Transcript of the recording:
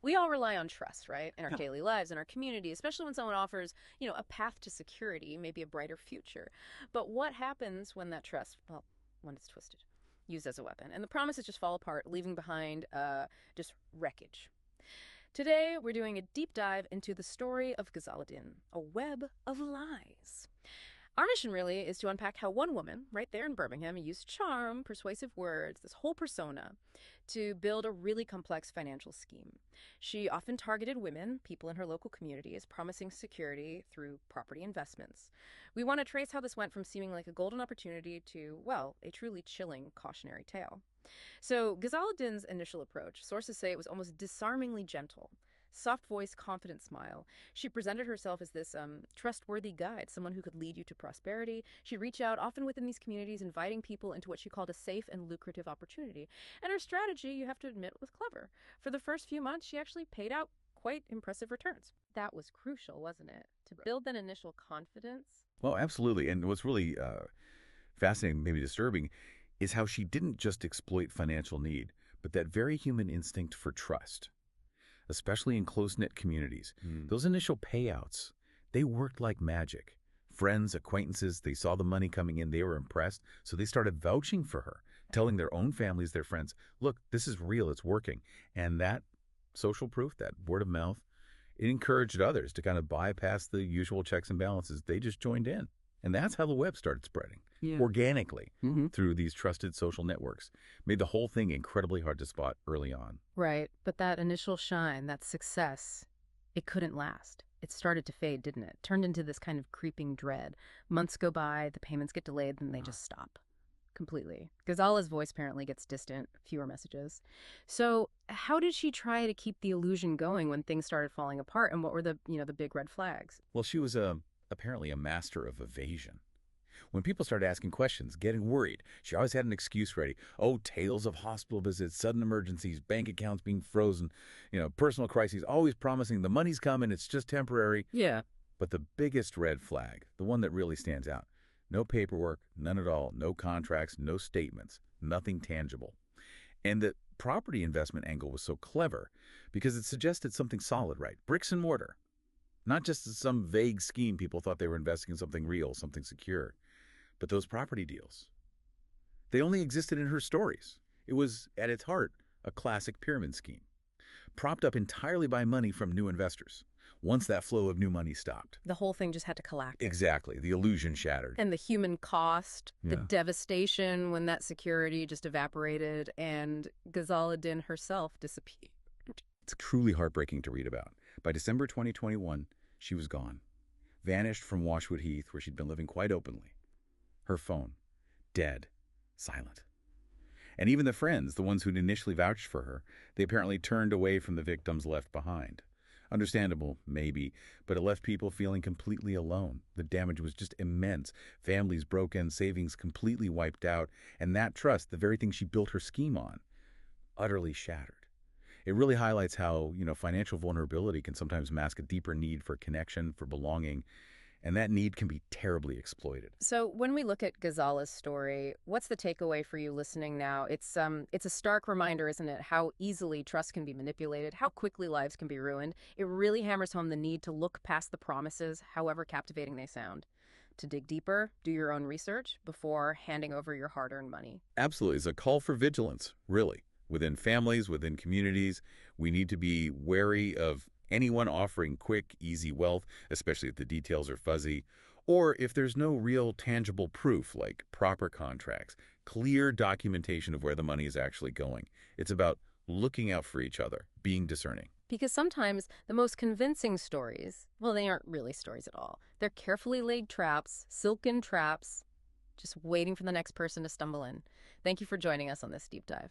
We all rely on trust, right? In our Yeah. daily lives, in our community, especially when someone offers, a path to security, maybe a brighter future. But what happens when that trust, well, when it's twisted, used as a weapon, and the promises just fall apart, leaving behind just wreckage? Today, we're doing a deep dive into the story of Ghazala Din, a web of lies. Our mission really is to unpack how one woman, right there in Birmingham, used charm, persuasive words, this whole persona, to build a really complex financial scheme. She often targeted women, people in her local communities, promising security through property investments. We want to trace how this went from seeming like a golden opportunity to, well, a truly chilling cautionary tale. So, Ghazala Din's initial approach, sources say it was almost disarmingly gentle. Soft voice, confident smile. She presented herself as this trustworthy guide, someone who could lead you to prosperity. She'd reach out, often within these communities, inviting people into what she called a safe and lucrative opportunity. And her strategy, you have to admit, was clever. For the first few months, she actually paid out quite impressive returns. That was crucial, wasn't it? To build that initial confidence. Well, absolutely. And what's really fascinating, maybe disturbing, is how she didn't just exploit financial need, but that very human instinct for trust, especially in close-knit communities. Those initial payouts, they worked like magic. Friends, acquaintances, they saw the money coming in, they were impressed, so they started vouching for her, telling their own families, their friends, look, this is real, it's working. And that social proof, that word of mouth, it encouraged others to kind of bypass the usual checks and balances. They just joined in. And that's how the web started spreading, Yeah. organically, through these trusted social networks. Made the whole thing incredibly hard to spot early on. Right, but that initial shine, that success, it couldn't last. It started to fade, didn't it? Turned into this kind of creeping dread. Months go by, the payments get delayed, then they just stop completely. Ghazala's voice apparently gets distant, fewer messages. So, how did she try to keep the illusion going when things started falling apart? And what were the big red flags? Well, she was apparently a master of evasion. When people started asking questions, getting worried, she always had an excuse ready. Oh, tales of hospital visits, sudden emergencies, bank accounts being frozen, personal crises, always promising the money's coming, it's just temporary. Yeah. But the biggest red flag, the one that really stands out, no paperwork, none at all, no contracts, no statements, nothing tangible. And the property investment angle was so clever because it suggested something solid, right? Bricks and mortar. Not just some vague scheme people thought they were investing in something real, something secure. But those property deals, they only existed in her stories. It was, at its heart, a classic pyramid scheme, propped up entirely by money from new investors. Once that flow of new money stopped, The whole thing just had to collapse. exactly, the illusion shattered. And the human cost, the Yeah. devastation when that security just evaporated and Ghazala Din herself disappeared. It's truly heartbreaking to read about. By December 2021, she was gone, vanished from Washwood Heath, where she'd been living quite openly. Her phone, dead, silent. And even the friends, the ones who'd initially vouched for her, they apparently turned away from the victims left behind. Understandable, maybe, but it left people feeling completely alone. The damage was just immense. Families broken, savings completely wiped out, and that trust, the very thing she built her scheme on, utterly shattered. It really highlights how, financial vulnerability can sometimes mask a deeper need for connection, for belonging, and that need can be terribly exploited. So when we look at Ghazala's story, what's the takeaway for you listening now? It's a stark reminder, isn't it, how easily trust can be manipulated, how quickly lives can be ruined. It really hammers home the need to look past the promises, however captivating they sound. To dig deeper, do your own research before handing over your hard-earned money. Absolutely. It's a call for vigilance, really. Within families, within communities, we need to be wary of anyone offering quick, easy wealth, especially if the details are fuzzy, or if there's no real tangible proof like proper contracts, clear documentation of where the money is actually going. It's about looking out for each other, being discerning. Because sometimes the most convincing stories, well, they aren't really stories at all. They're carefully laid traps, silken traps, just waiting for the next person to stumble in. Thank you for joining us on this deep dive.